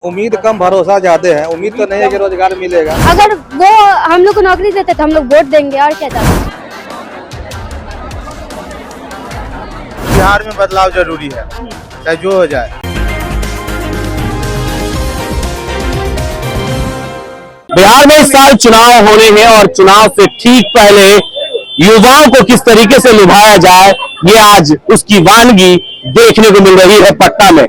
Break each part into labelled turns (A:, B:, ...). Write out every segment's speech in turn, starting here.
A: उम्मीद कम भरोसा ज्यादा है। उम्मीद तो नहीं है कि रोजगार मिलेगा।
B: अगर वो हम लोग को नौकरी देते तो हम लोग वोट देंगे और क्या चाहते हैं।
A: बिहार में बदलाव जरूरी है, चाहे जो हो जाए।
C: बिहार में इस साल चुनाव होने हैं और चुनाव से ठीक पहले युवाओं को किस तरीके से लुभाया जाए, ये आज उसकी वानगी देखने को मिल रही है पटना में।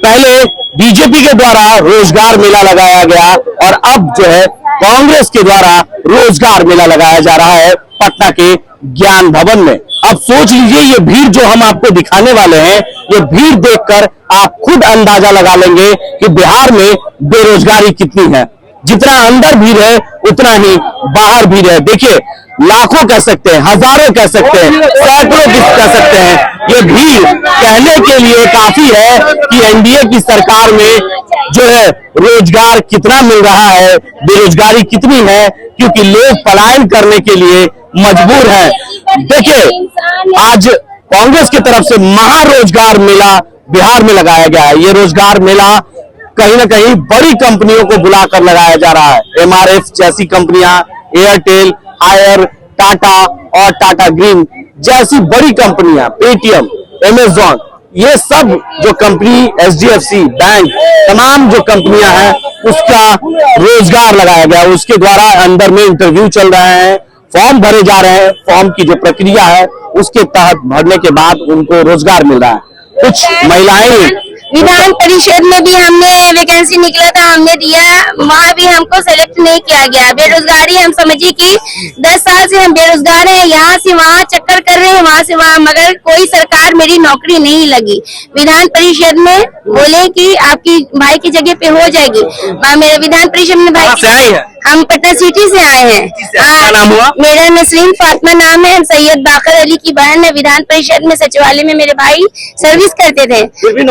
C: पहले बीजेपी के द्वारा रोजगार मेला लगाया गया और अब जो है कांग्रेस के द्वारा रोजगार मेला लगाया जा रहा है पटना के ज्ञान भवन में। अब सोच लीजिए, ये भीड़ जो हम आपको दिखाने वाले हैं, ये भीड़ देखकर आप खुद अंदाजा लगा लेंगे कि बिहार में बेरोजगारी कितनी है। जितना अंदर भीड़ है उतना ही बाहर भीड़ है। देखिए, लाखों कह सकते हैं, हजारों कह सकते हैं, सैकड़ों कह सकते हैं। ये भीड़ कहने के लिए काफी है कि एनडीए की सरकार में जो है रोजगार कितना मिल रहा है, बेरोजगारी कितनी है, क्योंकि लोग पलायन करने के लिए मजबूर हैं। देखिए, आज कांग्रेस की तरफ से महारोजगार मेला बिहार में लगाया गया है। ये रोजगार मेला कहीं ना कहीं बड़ी कंपनियों को बुलाकर लगाया जा रहा है। एमआरएफ जैसी कंपनियां, एयरटेल, हायर, टाटा और टाटा ग्रीन जैसी बड़ी कंपनियां, पेटीएम, अमेजॉन, ये सब जो कंपनी, एचडीएफसी बैंक, तमाम जो कंपनियां हैं उसका रोजगार लगाया गया। उसके द्वारा अंदर में इंटरव्यू चल रहे हैं, फॉर्म भरे जा रहे हैं। फॉर्म की जो प्रक्रिया है उसके तहत भरने के बाद उनको रोजगार मिल रहा है। कुछ महिलाएं
B: विधान परिषद में भी हमने वैकेंसी निकला था, हमने दिया, वहाँ भी हमको सेलेक्ट नहीं किया गया। बेरोजगारी हम समझिए कि 10 साल से हम बेरोजगार हैं, यहाँ से वहाँ चक्कर कर रहे हैं, वहाँ से वहाँ, मगर कोई सरकार मेरी नौकरी नहीं लगी। विधान परिषद में बोले कि आपकी भाई की जगह पे हो जाएगी। मेरे विधान परिषद में भाई, हम पटना सिटी से आए हैं।
C: क्या नाम हुआ?
B: मेरा नसरीन फातिमा नाम है। सैयद बाकर अली की बहन है। विधान परिषद में सचिवालय में मेरे भाई सर्विस करते थे,
C: फिर भी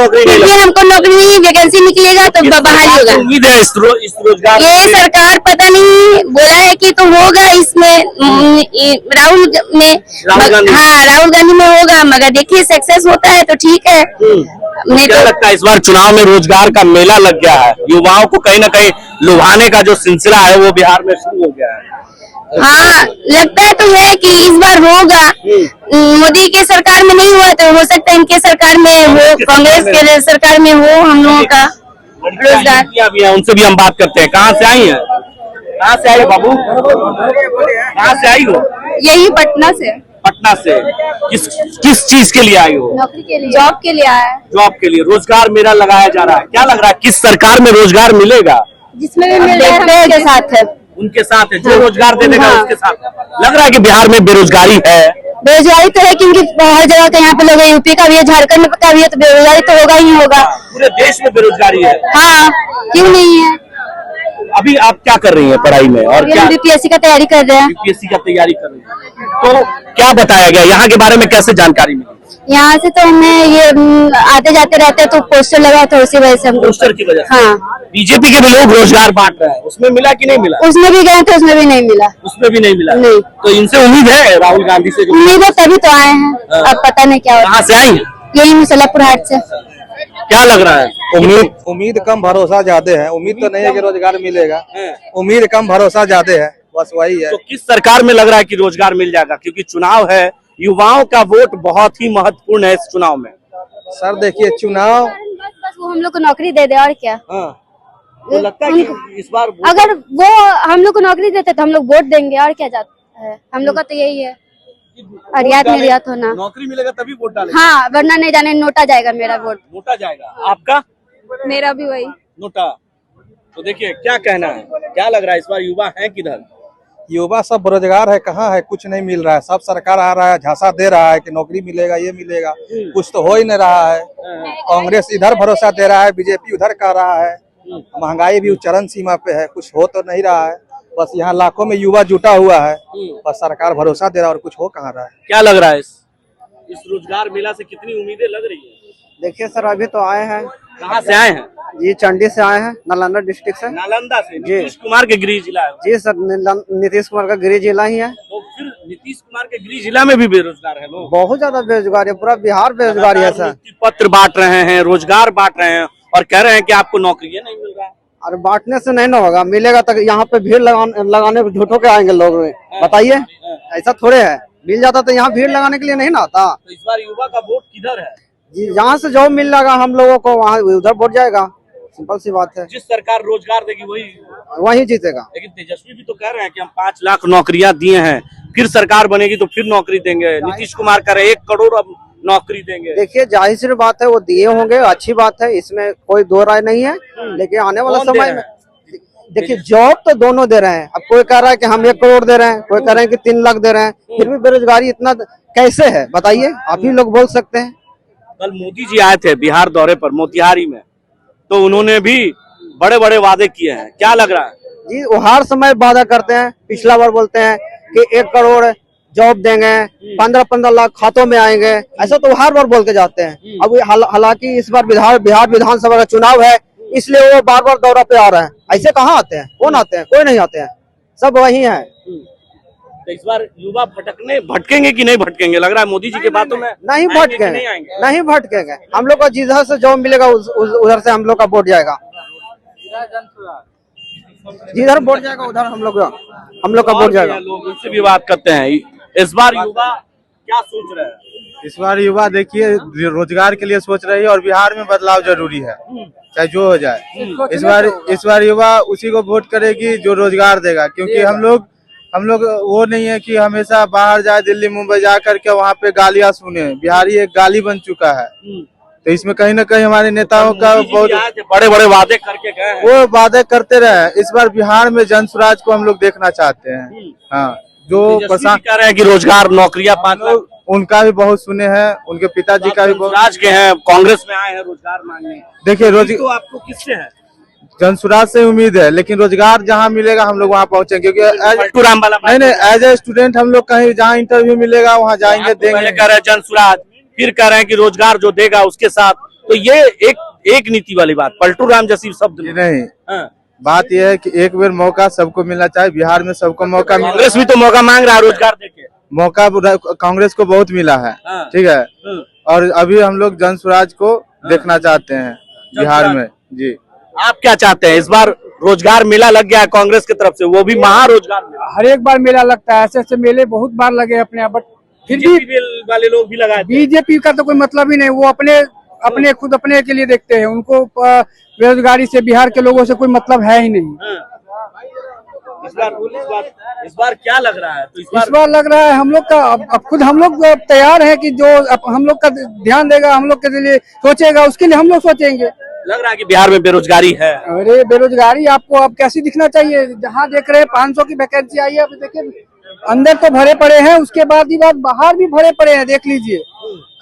B: हमको नौकरी नहीं, वैकेंसी निकलेगा तो बहाली होगा।
C: उम्मीद है इस रोजगार
B: ये सरकार पता नहीं बोला है कि तो होगा इसमें राहुल गांधी में होगा, मगर देखिए सक्सेस होता है तो ठीक है।
C: क्या लगता है इस बार चुनाव में रोजगार का मेला लग गया है, युवाओं को कहीं ना कहीं लुभाने का जो सिलसिला है वो बिहार में शुरू हो गया है?
B: हाँ, लगता तो है कि इस बार होगा। मोदी के सरकार में नहीं हुआ तो हो सकता है इनके सरकार में हो, कांग्रेस के सरकार में हो हम लोगों का रोजगार।
C: भी है, उनसे भी हम बात करते हैं। कहाँ से आई है? कहाँ से आई बाबू? कहाँ से आई हो?
B: यही पटना से।
C: पटना से किस चीज के लिए आई हो?
B: नौकरी के लिए, जॉब के लिए आया है।
C: जॉब के लिए रोजगार मेला लगाया जा रहा है। क्या लग रहा है, किस सरकार में रोजगार मिलेगा?
B: जिसमें भी मिल रहा है उनके साथ है,
C: उनके साथ है, जो रोजगार दे देगा उसके साथ। लग रहा है कि बिहार में बेरोजगारी है।
B: बेरोजगारी तो है, क्योंकि हर जगह का यहाँ पे लोग यूपी का भी है, झारखंड का भी है, तो बेरोजगारी तो होगा ही होगा।
C: पूरे देश में बेरोजगारी है।
B: हाँ, क्यों नहीं है।
C: अभी आप क्या कर रही हैं पढ़ाई में? और क्या
B: बीपीएससी का तैयारी कर रहे हैं।
C: बीपीएससी का तैयारी कर रही हैं, तो क्या बताया गया यहाँ के बारे में, कैसे जानकारी मिली?
B: यहाँ से तो हमें ये आते जाते रहते तो पोस्टर लगा था, उसी वजह से हम
C: पोस्टर की वजह से।
B: हाँ,
C: बीजेपी के भी लोग रोजगार बांट रहे हैं, उसमें मिला कि नहीं मिला?
B: उसमें भी गए थे, उसमें भी नहीं मिला।
C: उसमें भी नहीं मिला?
B: नहीं।
C: तो इनसे उम्मीद है राहुल गांधी से?
B: उम्मीद है, तभी तो आए हैं। अब पता नहीं क्या होगा।
C: कहाँ से आई हैं?
B: यही मुसल्लापुर हाट से।
C: क्या लग रहा है?
A: उम्मीद कम भरोसा ज्यादा है। उम्मीद तो नहीं है कि रोजगार मिलेगा। उम्मीद कम भरोसा ज्यादा है, बस वही है।
C: तो किस सरकार में लग रहा है कि रोजगार मिल जाएगा? क्योंकि चुनाव है, युवाओं का वोट बहुत ही महत्वपूर्ण है इस चुनाव में।
A: सर देखिए, चुनाव
B: बस वो हम लोग को नौकरी दे दे और क्या।
C: तो लगता है कि इस बार
B: अगर वो हम लोग को नौकरी देते तो हम लोग वोट देंगे और क्या जाता है। हम लोग का तो यही है, अरियात में रियात होना।
C: नौकरी मिलेगा तभी वोट डालेंगे।
B: हाँ, वरना नहीं जाने, नोटा जाएगा मेरा वोट।
C: नोटा जाएगा। आपका?
B: मेरा भी वही
C: नोटा। तो देखिए, क्या कहना है, क्या लग रहा है इस बार युवा है किधर?
A: युवा सब बेरोजगार है, कहाँ है, कुछ नहीं मिल रहा है। सब सरकार आ रहा है, झांसा दे रहा है कि नौकरी मिलेगा, ये मिलेगा, कुछ तो हो ही नहीं रहा है। कांग्रेस इधर भरोसा दे रहा है, बीजेपी उधर कह रहा है। महंगाई भी चरम सीमा पे है, कुछ हो तो नहीं रहा है। बस यहाँ लाखों में युवा जुटा हुआ है, बस सरकार भरोसा दे रहा है और कुछ हो कहाँ रहा है।
C: क्या लग रहा है इस रोजगार मेला से कितनी उम्मीदें लग रही है?
D: देखिए सर, अभी तो आए हैं।
C: कहाँ से आए हैं?
D: जी चंडी से आए हैं, नालंदा डिस्ट्रिक्ट से।
C: नालंदा से? नीतीश कुमार के गृह जिला है?
D: जी सर, नीतीश कुमार का गृह जिला ही है।
C: तो फिर नीतीश कुमार के गृह जिला में भी बेरोजगार है लोग?
D: बहुत ज्यादा बेरोजगारी है, पूरा बिहार बेरोजगारी है सर।
C: पत्र बांट रहे हैं, रोजगार बांट रहे हैं, और कह रहे हैं कि आपको नौकरियां नहीं मिल रहा है।
D: अरे बांटने से नहीं ना होगा, मिलेगा तो यहाँ पे भीड़ लगाने झूठों के आएंगे लोग। बताइए, ऐसा थोड़े है, मिल जाता तो यहाँ भीड़ लगाने के लिए नहीं ना आता।
C: तो इस बार युवा का वोट किधर है?
D: जी, जहाँ से जॉब मिल लगा हम लोगों को वहाँ उधर वोट जाएगा, सिंपल सी बात है।
C: जिस सरकार रोजगार देगी
D: वही जीतेगा।
C: लेकिन तेजस्वी भी तो कह रहे हैं कि हम 5 लाख नौकरियां दिए हैं, फिर सरकार बनेगी तो फिर नौकरी देंगे। नीतीश कुमार कह रहे 1 करोड़ अब नौकरी देंगे।
D: देखिए, जाहिर सी बात है, वो दिए होंगे, अच्छी बात है, इसमें कोई दो राय नहीं है। लेकिन आने वाला समय में देखिए, जॉब तो दोनों दे रहे हैं। अब कोई कह रहा है कि हम 1 करोड़ दे रहे हैं, कोई कह रहे हैं कि 3 लाख दे रहे हैं, फिर भी बेरोजगारी इतना कैसे है बताइए, आप ही लोग बोल सकते हैं।
C: कल मोदी जी आए थे बिहार दौरे पर मोतिहारी में, तो उन्होंने भी बड़े बड़े वादे किए हैं। क्या लग रहा है?
D: जी, वो हर समय वादा करते हैं। पिछला बार बोलते हैं कि 1 करोड़ जॉब देंगे, 15-15 लाख खातों में आएंगे, ऐसा तो हर बार बोल के जाते हैं। अब हालांकि इस बार बिहार विधानसभा का चुनाव है, इसलिए वो बार बार दौरा पे आ रहे हैं। ऐसे कहाँ आते हैं? कौन आते हैं? कोई नहीं आते हैं, सब वही है।
C: तो इस बार युवा भटकेंगे कि नहीं भटकेंगे? लग रहा है मोदी जी के बातों में
D: नहीं भटकेंगे, नहीं भटकेंगे। हम लोग को जिधर से जॉब मिलेगा उधर से हम लोग का वोट जाएगा। जिधर वोट जाएगा उधर हम लोग का वोट जाएगा।
C: लोग उनसे भी बात करते हैं। इस बार युवा क्या सोच रहे हैं?
A: इस बार युवा देखिए रोजगार के लिए सोच रही है और बिहार में बदलाव जरूरी है, चाहे जो हो जाए। इस बार युवा उसी को वोट करेगी जो रोजगार देगा, क्योंकि हम लोग वो नहीं है कि हमेशा बाहर जाए, दिल्ली मुंबई जा करके वहाँ पे गालियाँ सुने। बिहारी एक गाली बन चुका है, तो इसमें कहीं ना कहीं हमारे नेताओं का बहुत
C: बड़े बड़े वादे करके गए हैं।
A: वो वादे करते रहे। इस बार बिहार में जन स्वराज को हम लोग देखना चाहते हैं। हाँ, जो
C: प्रशासन कह रहे हैं कि रोजगार नौकरियां 5 लाख,
A: उनका भी बहुत सुने हैं, उनके पिताजी का भी बहुत।
C: राज के हैं, कांग्रेस में आए हैं रोजगार मांगने।
A: देखिए
C: तो आपको किससे है?
A: जन स्वराज से उम्मीद है, लेकिन रोजगार जहाँ मिलेगा हम लोग वहाँ पहुँचेंगे, क्योंकि
C: पलटू राम वाला
A: नहीं एज ए स्टूडेंट हम लोग कहीं जहाँ इंटरव्यू मिलेगा वहाँ जाएंगे, देंगे।
C: पहले कह रहे हैं जन स्वराज, फिर कह रहे हैं कि रोजगार जो देगा उसके साथ, तो ये एक नीति वाली बात पलटू राम जैसी शब्द
A: नहीं। बात यह है कि एक बार मौका सबको मिलना चाहिए। बिहार में सबको मौका मिला।
C: कांग्रेस भी तो मौका मांग रहा है रोजगार देके।
A: मौका कांग्रेस को बहुत मिला है, ठीक है। और अभी हम लोग जन स्वराज को देखना चाहते हैं बिहार में। जी,
C: आप क्या चाहते हैं? इस बार रोजगार मेला लग गया है कांग्रेस की तरफ से, वो भी महारोजगार मेला।
E: हर एक बार मेला लगता है, ऐसे मेले बहुत बार लगे अपने यहाँ, बट फिर भी
C: वाले लोग भी लगाए।
E: बीजेपी का तो कोई मतलब ही नहीं। वो अपने खुद अपने के लिए देखते हैं। उनको बेरोजगारी से बिहार के लोगों से कोई मतलब है ही नहीं।
C: इस बार क्या लग रहा है? तो
E: इस बार लग रहा है हम लोग का अब खुद हम लोग तैयार है कि जो हम लोग का ध्यान देगा, हम लोग के लिए सोचेगा, उसके लिए हम लोग सोचेंगे।
C: लग रहा है कि बिहार में बेरोजगारी है।
E: अरे बेरोजगारी आपको अब कैसी दिखना चाहिए? जहाँ देख रहे हैं 500 की वैकेंसी आई है, अब देखिए अंदर तो भरे पड़े हैं, उसके बाद ही बाहर भी भरे पड़े हैं। देख लीजिए,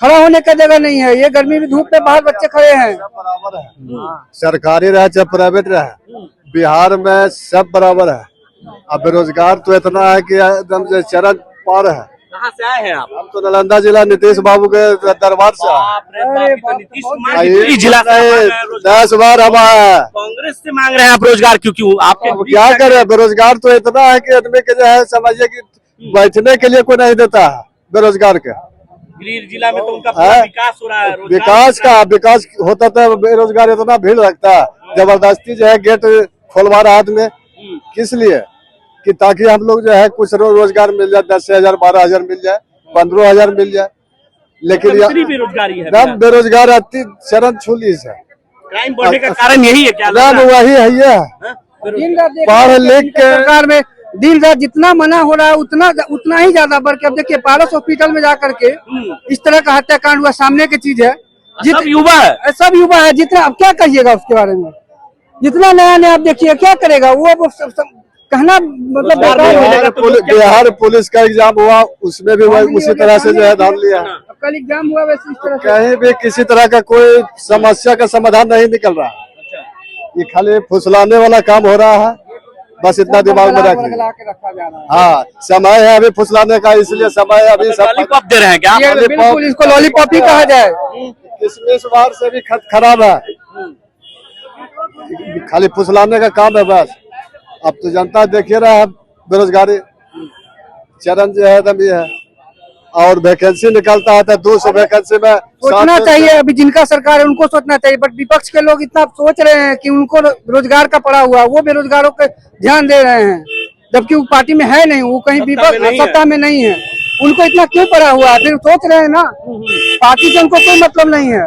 E: खड़ा होने का जगह नहीं है। ये गर्मी में धूप में बाहर बच्चे खड़े हैं।
F: सरकारी रहे चाहे प्राइवेट रहे, बिहार में सब बराबर है। अब बेरोजगार तो इतना है कि एकदम से चरम पार है।
C: कहाँ से आए हैं आप?
F: हम तो नालंदा जिला नीतीश बाबू के दरबार से
C: नीतीश कुमार जी जिला से
F: 10 बार हम आए।
C: कांग्रेस से मांग रहे हैं आप रोजगार, क्योंकि आपके
F: क्या करे, बेरोजगार तो इतना है कि आदमी के जो है समझिए कि बैठने के लिए कोई नहीं देता है बेरोजगार के।
C: गिरिडीह जिला में तो उनका पूरा विकास हो रहा है।
F: विकास होता था, बेरोजगार इतना भीड़ लगता है, जबरदस्ती जो है गेट खोलवा रहा आदमी। किस लिए? कि ताकि हम लोग जो है कुछ रोजगार मिल जाए, 10,000 12,000 मिल जाए, 15,000 मिल जाए। लेकिन
C: बेरोजगारी है,
F: बेरोजगार अति चरण छूली है।
C: क्राइम बढ़ने का कारण यही है क्या?
F: वही है ये पढ़ लिख के
E: सरकार में दिन रात जितना मना हो रहा है उतना ही ज्यादा बढ़ के। अब देखिए पारस हॉस्पिटल में जाकर के इस तरह का हत्याकांड हुआ, सामने की चीज है।
C: सब युवा है,
E: सब युवा है। जितना अब क्या कहिएगा उसके बारे में? जितना नया आप देखिए क्या करेगा वो कहना मतलब
F: बिहार पुलिस का एग्जाम हुआ, उसमें भी वही उसी तरह से जो है धान लिया।
E: कल एग्जाम हुआ वैसे इस तरह
F: कहीं भी किसी तरह का कोई समस्या का समाधान नहीं निकल रहा। ये खाली फुसलाने वाला काम हो रहा है, बस इतना दिमाग में रख लिया। हाँ, समय है अभी फुसलाने का, इसलिए समय है अभी। सब
C: लॉलीपॉप दे रहे हैं क्या?
E: बिल्कुल, इसको लॉलीपॉप ही कहा जाए।
F: किसमिस बार से भी खराब है, खाली फुसलाने का काम है बस। अब तो जनता देखिए रहा है, बेरोजगारी चरण जो है एकदम ये है। और वैकेंसी निकलता है तो 200 वैकेंसी में
E: सोचना चाहिए, अभी जिनका सरकार है उनको सोचना चाहिए, बट विपक्ष के लोग इतना सोच रहे हैं कि उनको रोजगार का पड़ा हुआ, वो बेरोजगारों पे ध्यान दे रहे हैं, जबकि वो पार्टी में है नहीं, वो कहीं विपक्ष सत्ता में नहीं है, उनको इतना क्यों पड़ा हुआ है? फिर सोच रहे हैं ना, पार्टी से उनको कोई मतलब नहीं है।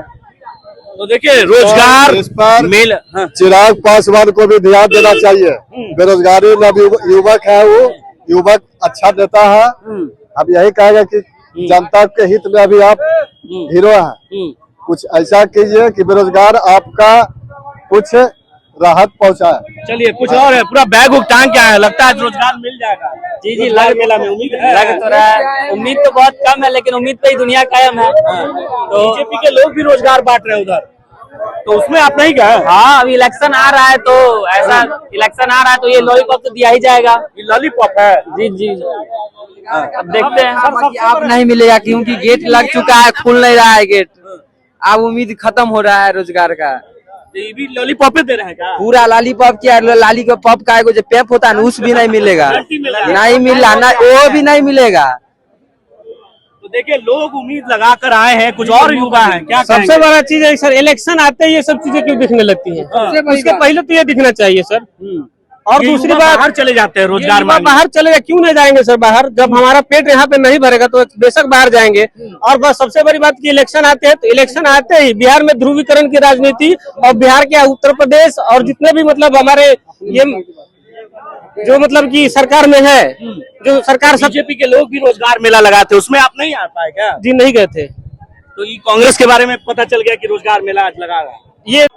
C: तो देखिए रोजगार
F: इस पर
C: मेल
F: चिराग पासवान को भी ध्यान देना चाहिए। बेरोजगारी में अभी युवक है, वो युवक अच्छा नेता है। अब यही कहेगा कि जनता के हित में अभी आप हीरो हैं, कुछ ऐसा कीजिए कि बेरोजगार आपका कुछ राहत पहुंचाए।
C: चलिए कुछ और है, पूरा बैग उग टांग क्या है, लगता है रोजगार मिल जाएगा।
G: जी
C: मेला में उम्मीद है,
G: लग तो रहा है, उम्मीद तो बहुत कम है लेकिन उम्मीद पे ही दुनिया कायम है। तो
C: बीजेपी के लोग भी रोजगार बांट रहे हैं उधर, तो उसमें आप नहीं गए?
G: हाँ, अभी इलेक्शन आ रहा है तो ऐसा इलेक्शन आ रहा है तो ये लॉलीपॉप तो दिया ही जाएगा।
C: ये लॉलीपॉप है।
G: जी जी, अब देखते हैं।
D: अब नहीं मिलेगा क्योंकि गेट लग चुका है, खुल नहीं रहा है गेट, अब उम्मीद खत्म हो रहा है रोजगार का।
C: ये भी लॉलीपॉप दे रहे हैं क्या?
D: पूरा लॉलीपॉप क्या, लाली का पॉप का जो पेप होता है ना, उस भी नहीं मिलेगा, नहीं मिला ना, वो भी नहीं मिलेगा।
C: तो देखिए लोग उम्मीद लगा कर आए हैं, कुछ और युवा हैं, क्या
H: सबसे बड़ा चीज है सर, इलेक्शन आते ही ये सब चीजें क्यों दिखने लगती हैं? उसके पहले तो ये दिखना चाहिए सर। और दूसरी बात,
C: बाहर चले जाते हैं रोजगार मांगने।
H: बाहर चले, क्यों नहीं जाएंगे सर बाहर? जब हमारा पेट यहाँ पे नहीं भरेगा तो बेशक बाहर जाएंगे। और बस सबसे बड़ी बात की इलेक्शन आते हैं, तो इलेक्शन आते ही बिहार में ध्रुवीकरण की राजनीति, और बिहार के उत्तर प्रदेश और जितने भी मतलब हमारे ये जो मतलब की सरकार में है, जो सरकार
C: बीजेपी के लोग भी रोजगार मेला लगाते, उसमें आप नहीं आ पाए क्या?
H: जी नहीं गए थे।
C: तो ये कांग्रेस के बारे में पता चल गया कि रोजगार मेला आज लगा रहा है।
H: ये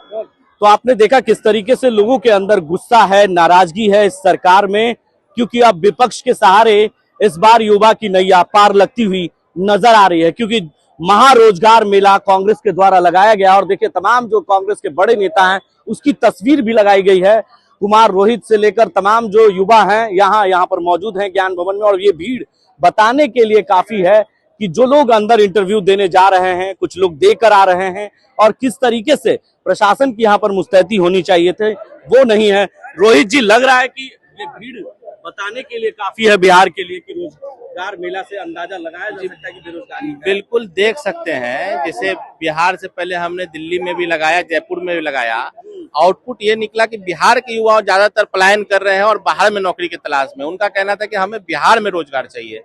C: तो आपने देखा किस तरीके से लोगों के अंदर गुस्सा है, नाराजगी है इस सरकार में, क्योंकि अब विपक्ष के सहारे इस बार युवा की नैया पार लगती हुई नजर आ रही है, क्योंकि महारोजगार मेला कांग्रेस के द्वारा लगाया गया। और देखिए तमाम जो कांग्रेस के बड़े नेता हैं उसकी तस्वीर भी लगाई गई है, कुमार रोहित से लेकर तमाम जो युवा हैं यहाँ पर मौजूद हैं ज्ञान भवन में। और ये भीड़ बताने के लिए काफी है कि जो लोग अंदर इंटरव्यू देने जा रहे हैं, कुछ लोग देकर आ रहे हैं, और किस तरीके से प्रशासन की यहाँ पर मुस्तैदी होनी चाहिए थे वो नहीं है। रोहित जी, लग रहा है कि ये भीड़ बताने के लिए काफी है बिहार के लिए कि रोजगार मेला से अंदाजा लगाया जा सकता है कि बेरोजगारी है।
I: बिल्कुल देख सकते हैं, जैसे बिहार से पहले हमने दिल्ली में भी लगाया, जयपुर में भी लगाया। आउटपुट ये निकला कि बिहार के युवा ज्यादातर पलायन कर रहे हैं और बाहर में नौकरी की तलाश में। उनका कहना था कि हमें बिहार में रोजगार चाहिए।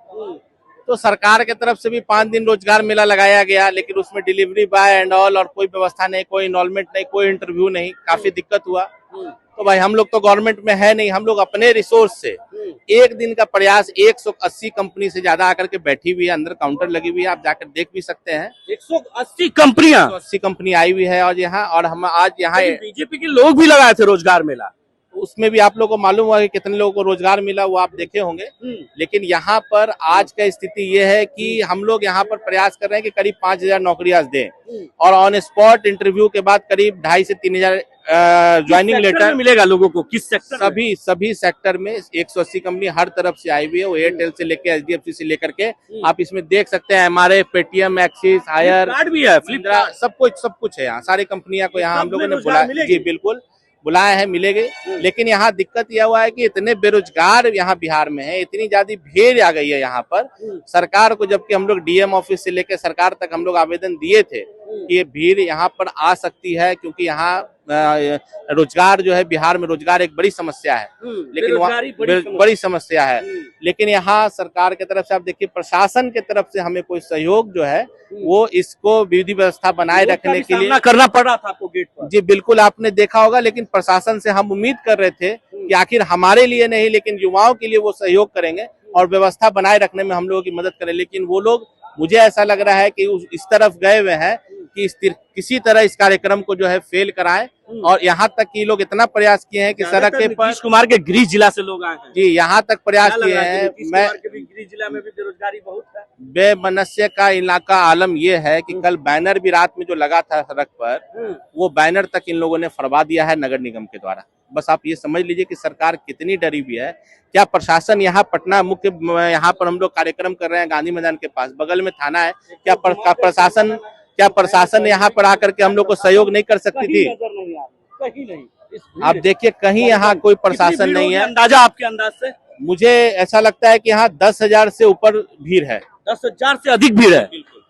I: तो सरकार की तरफ से भी 5 दिन रोजगार मेला लगाया गया, लेकिन उसमें डिलीवरी बॉय एंड ऑल और कोई व्यवस्था नहीं, कोई इनरोलमेंट नहीं, कोई इंटरव्यू नहीं, काफी दिक्कत हुआ। तो भाई हम लोग तो गवर्नमेंट में है नहीं, हम लोग अपने रिसोर्स से एक दिन का प्रयास 180 कंपनी से ज्यादा आकर के बैठी हुई है, अंदर काउंटर लगी हुई है, आप जाकर देख भी सकते हैं।
C: 180 कंपनियां,
I: 180 कंपनी आई हुई है और यहाँ, और हम आज यहाँ
C: बीजेपी के लोग भी लगाए थे रोजगार मेला,
I: उसमें भी आप लोगों को मालूम हुआ कि कितने लोगों को रोजगार मिला, वो आप देखे होंगे। लेकिन यहाँ पर आज का स्थिति ये है कि हम लोग यहाँ पर प्रयास कर रहे हैं कि करीब 5000 नौकरियां दें, और ऑन स्पॉट इंटरव्यू के बाद करीब 2500 से 3000 ज्वाइनिंग लेटर
C: मिलेगा लोगों को। किस सेक्टर?
I: सभी सेक्टर में 180 कंपनी हर तरफ से आई हुई है, वो एयरटेल से लेकर HDFC से लेकर के आप इसमें देख सकते हैं। हमारे पेटीएम, एक्सिस, हायर
C: भी है, फ्लिपकार्ट,
I: सब कुछ है यहाँ, सारी कंपनियां को यहाँ हम लोगों ने बुलाया। जी बिल्कुल बुलाए हैं, मिलेंगे। लेकिन यहाँ दिक्कत यह हुआ है कि इतने बेरोजगार यहाँ बिहार में है, इतनी ज्यादा भीड़ आ गई है यहाँ पर सरकार को, जबकि हम लोग डीएम ऑफिस से लेकर सरकार तक हम लोग आवेदन दिए थे कि ये भीड़ यहाँ पर आ सकती है, क्योंकि यहाँ रोजगार जो है बिहार में रोजगार एक बड़ी समस्या है, लेकिन वहाँ बड़ी समस्या है। लेकिन यहाँ सरकार की तरफ से आप देखिए, प्रशासन की तरफ से हमें कोई सहयोग जो है वो इसको विधि व्यवस्था बनाए रखने के लिए
C: करना पड़ रहा था आपको गेट पर।
I: जी बिल्कुल, आपने देखा होगा। लेकिन प्रशासन से हम उम्मीद कर रहे थे कि आखिर हमारे लिए नहीं लेकिन युवाओं के लिए वो सहयोग करेंगे और व्यवस्था बनाए रखने में हम लोगों की मदद करें। लेकिन वो लोग, मुझे ऐसा लग रहा है कि इस तरफ गए हुए हैं कि किसी तरह इस कार्यक्रम को जो है फेल कराएं, और यहाँ तक कि लोग इतना प्रयास किए हैं कि सड़क के पर
C: नीतीश कुमार के गृह जिला से लोग आए हैं।
I: जी यहाँ तक प्रयास किए हैं। मैं
C: गृह जिला में भी बेरोजगारी बहुत है।
I: बेमनस्य का इलाका आलम ये है कि कल बैनर भी रात में जो लगा था सड़क पर, वो बैनर तक इन लोगों ने फड़वा दिया है नगर निगम के द्वारा। बस आप ये समझ लीजिए कि सरकार कितनी डरी हुई है। क्या प्रशासन यहाँ पटना मुख्य, यहाँ पर हम लोग कार्यक्रम कर रहे हैं गांधी मैदान के पास, बगल में थाना है, क्या प्रशासन यहाँ पर आकर के हम लोग को सहयोग नहीं कर सकती थी?
C: कहीं नहीं।
I: आप देखिए कहीं यहाँ कोई प्रशासन नहीं है।
C: अंदाजा आपके अंदाज से?
I: मुझे ऐसा लगता है कि यहाँ 10,000 से ऊपर भीड़ है।
C: 10,000 से अधिक भीड़ है,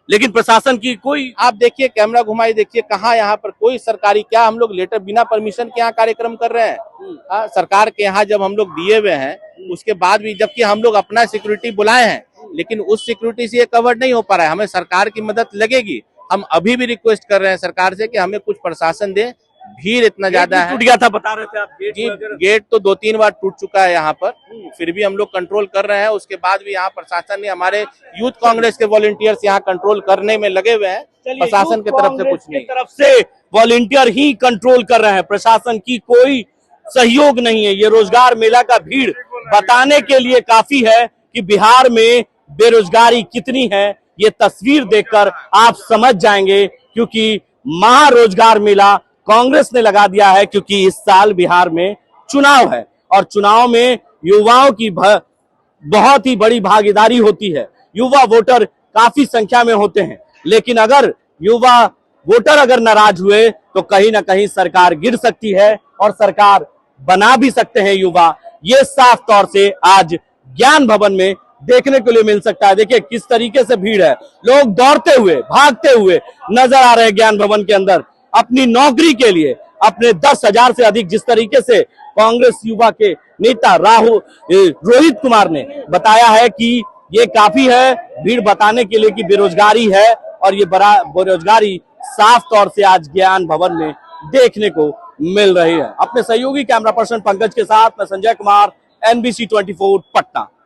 C: लेकिन प्रशासन की कोई,
I: आप देखिए कैमरा घुमाई देखिए कहाँ यहाँ पर कोई सरकारी, क्या हम लोग लेटर बिना परमिशन के यहाँ कार्यक्रम कर रहे हैं? सरकार के यहाँ जब हम लोग दिए हुए हैं उसके बाद भी, जबकि हम लोग अपना सिक्योरिटी बुलाए हैं, लेकिन उस सिक्योरिटी से ये कवर नहीं हो पा रहा है। हमें सरकार की मदद लगेगी। हम अभी भी रिक्वेस्ट कर रहे हैं सरकार से कि हमें कुछ प्रशासन दे, भीड़ इतना ज्यादा है।
C: टूट गया था बता रहे थे आप,
I: जी गेट तो 2-3 बार टूट चुका है यहाँ पर, फिर भी हम लोग कंट्रोल कर रहे हैं। उसके बाद भी यहाँ प्रशासन ने, हमारे यूथ कांग्रेस के वॉलंटियर्स यहाँ कंट्रोल करने में लगे हुए हैं, प्रशासन की तरफ से कुछ नहीं,
C: तरफ से वॉलंटियर ही कंट्रोल कर रहे हैं, प्रशासन की कोई सहयोग नहीं है। ये रोजगार मेला का भीड़ बताने के लिए काफी है कि बिहार में बेरोजगारी कितनी है। ये तस्वीर देखकर आप समझ जाएंगे, क्योंकि महारोजगार मेला कांग्रेस ने लगा दिया है, क्योंकि इस साल बिहार में चुनाव है और चुनाव में युवाओं की बहुत ही बड़ी भागीदारी होती है। युवा वोटर काफी संख्या में होते हैं, लेकिन अगर युवा वोटर अगर नाराज हुए तो कहीं ना कहीं सरकार गिर सकती है और सरकार बना भी सकते हैं युवा। ये साफ तौर से आज ज्ञान भवन में देखने के लिए मिल सकता है। देखिए किस तरीके से भीड़ है, लोग दौड़ते हुए भागते हुए नजर आ रहे हैं ज्ञान भवन के अंदर अपनी नौकरी के लिए। अपने 10,000 से अधिक, जिस तरीके से कांग्रेस युवा के नेता रोहित कुमार ने बताया है कि ये काफी है भीड़ बताने के लिए कि बेरोजगारी है, और ये बड़ा बेरोजगारी साफ तौर से आज ज्ञान भवन में देखने को मिल रही है। अपने सहयोगी कैमरा पर्सन पंकज के साथ मैं संजय कुमार, NBC 24 पटना।